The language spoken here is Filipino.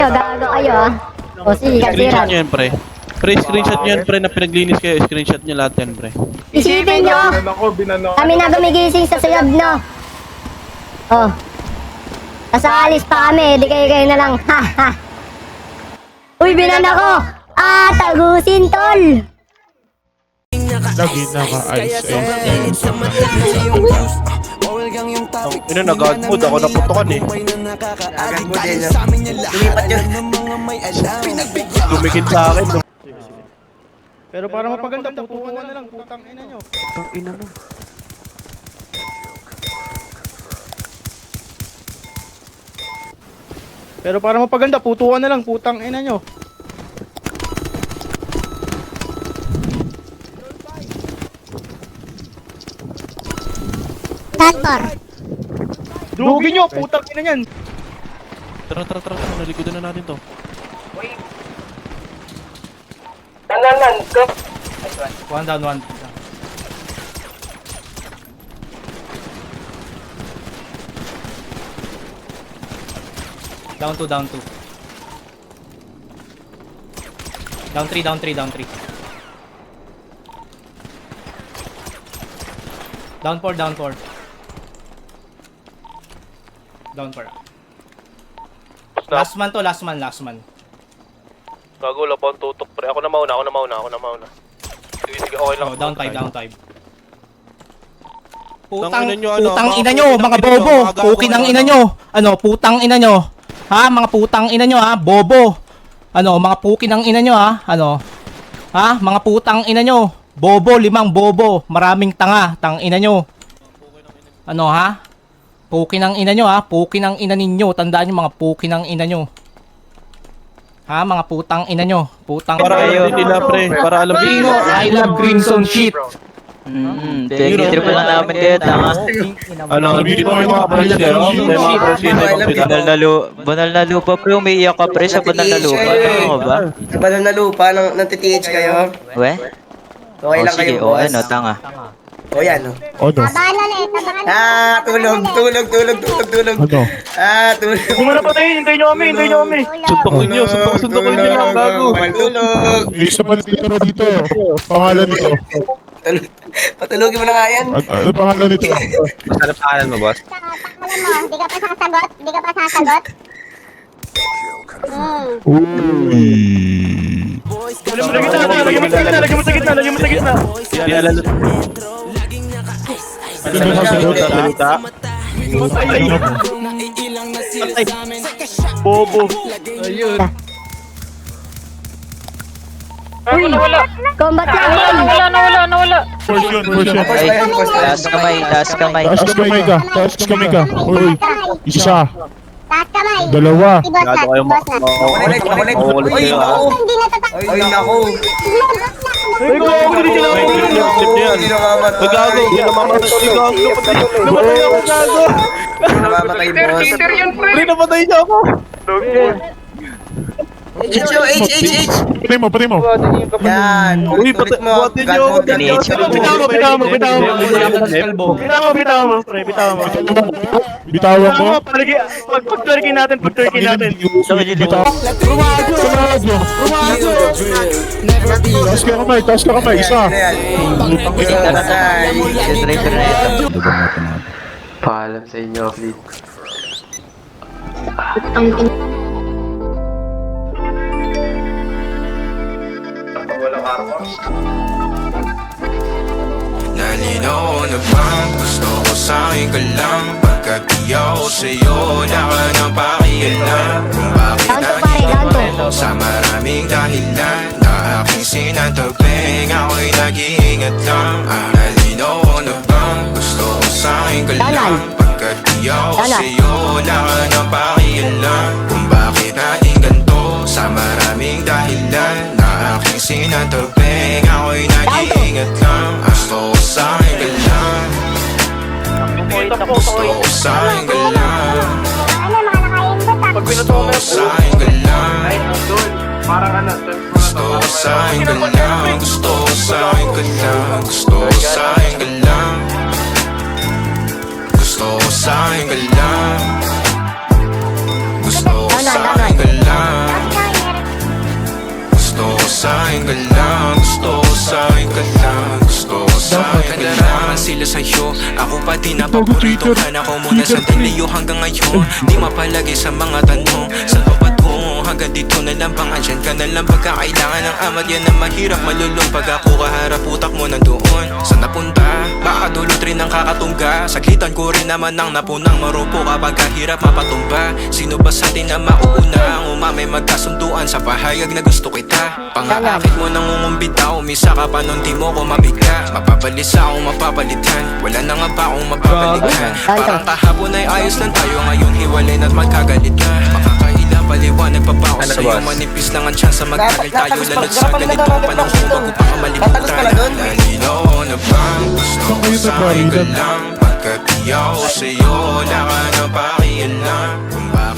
kayo, gago kayo ah. O sige, Screenshot kasiran. nyo yan, pre. Pre, screenshot nyo yan, pre, na pinaglinis kayo. Screenshot nyo lahat yan, pre. Isipin nyo, kami na gumigising sa sayab, no? Oh. Tapos aalis pa kami, di kayo na lang. Ha, ha. Uy, binan ako! Ah, tagusin, tol! Lagi naka-ice. Ino, nag-god mood. Ako naputokan eh. Lumipat yun. Tumikit sa akin. Pero para mapaganda, putukan na lang, putang ina nyo. Ina mo. Pero para mapaganda, putukan na lang, putang ina nyo. Tantor! Drugin nyo, putang ina nyan. Tara, tara, tara, tara. Nalikodan na natin to. One down, one. Down two, down two. Down three, down three, down three. Down four, down four. Down four. Last man to, last man, last man. Gago, wala pa ang tutok, pre. Ako na mauna. Sige, sige, okay lang. Oh, down five, down five. Tang ina nyo, Putang mga ina nyo, putang mga ina nyo, bobo. mga gago Pukin ang na ina naman. nyo. Ano, putang ina nyo. Ha, mga putang ina nyo ha, bobo. Ano, mga pukin ang ina nyo ha. Ano, ha, mga putang ina nyo. Bobo, limang bobo. Maraming tanga, tang ina nyo. Ano ha? Pukin ang ina nyo ha, pukin ang ina ninyo. Tandaan nyo mga pukin ang ina nyo. Ha, mga putang ina nyo. Putang Para alam din nila, pre. Para alam din nila. I love Crimson shit. Triple na namin kayo, tanga. Ano, hindi mo yung mga press kayo. May mga press yun. Banal na lupa, pre. Umiiyak ka, pre, sa banal na lupa. Ano ka ba? Sa banal na lupa, nang TTH kayo. We? Okay lang kayo, Sige, o boss. ano, tanga. O yan, o. Ano? Ah, tulog. Ano? Ah, tulog. Kung ano patayin, hintayin nyo kami. Suntokin nyo nyo lang, gago. Tulog. Isa pa dito. Pangalan nito. Patulogin mo na nga yan. Ano pangalan nito? Ano pangalan mo, boss? Di ka pa sasagot? Uy. Lagyan mo sa gitna. Hindi alala. Ano ba sasagot? Salita. Bobo. Uy! Combat lang, tol! Portion. Ay, taas kamay. Taas kamay ka. Uy. Isa. Taas kamay! Dalawa. Si boss Gago kayo na, si boss na. Makulit. Makulit Uy, kayo, naku. Hindi natatakot. Ay, naku. Ay, gago, hindi sila May clip niyan. Hindi namamatay. Gago, hindi namamatay. Gago, namatay ako, gago. Hindi namamatay, boss. Pre, napatay niya ako. H. Patay mo. Yan. Uy, Ulit mo. buhatin niyo ako. Tinihitch ko. Bitaw mo. Bitawan mo. Pag-turkey natin. Taas ka kamay. Isa. Driver na ito. Paalam sa inyo, Fleet. Nalinaw na bang gusto ko sa'kin ka lang? Pagkat di ako sa'yo, wala ka nang pakialam. Kung bakit Down to, pare, down to. sa maraming dahilan na aking sinantabing, ako'y nag-iingat lang. Nalinaw na bang gusto ko sa'kin ka lang? Pagkat di ako sa'yo, wala ka nang pakialam. Kung bakit natin ganito sa maraming dahilan na aking sinantabing, ako'y nag-iingat lang. Gusto ko sa'kin ka lang. Gusto ko sa'kin ka lang. Gusto ko sa'kin ka lang. Gusto ko sa'kin ka lang. Gusto ko sa'kin ka lang. Gusto ko sa'kin ka lang. Gusto ko sa'kin ka lang. Gusto ko sa'kin ka lang. sa'yo. Ako pa din ang paborito ka na ko muna sa daliyo hanggang ngayon. Di mapalagi sa mga tanong, saan pa patungo? Hanggang dito na lang bang andyan ka na lang pagkakailangan ng amat. Yan ang mahirap malulong pag ako kaharap utak mo nandoon. Saan napunta? Baka dulot rin ang kakatungga. Saglitan ko rin naman ang napunang marupo kapag kahirap mapatumba. Sino ba sa atin na mauuna? Ang umamay magkasunduan sa pahayag na gusto kita. Pangaakit mo nang ungumbita, umisa ka pa nun di mo ko mabigla. Mapabalisa akong mapapalitan, wala na nga ba akong mapapalitan. Parang kahapon ay ayos lang tayo, ngayon hiwalay na't magkagalit na. Makakaila paliwanag pa ba ako sa'yo, manipis lang ang tsansa magtagal tayo. Lalo't sa ganitong panahon bago pa ka malimutan. Nalinaw na bang gusto ko sa'kin ka lang? Pagkat di ako sa'yo, wala ka na pakialam. Kung bakit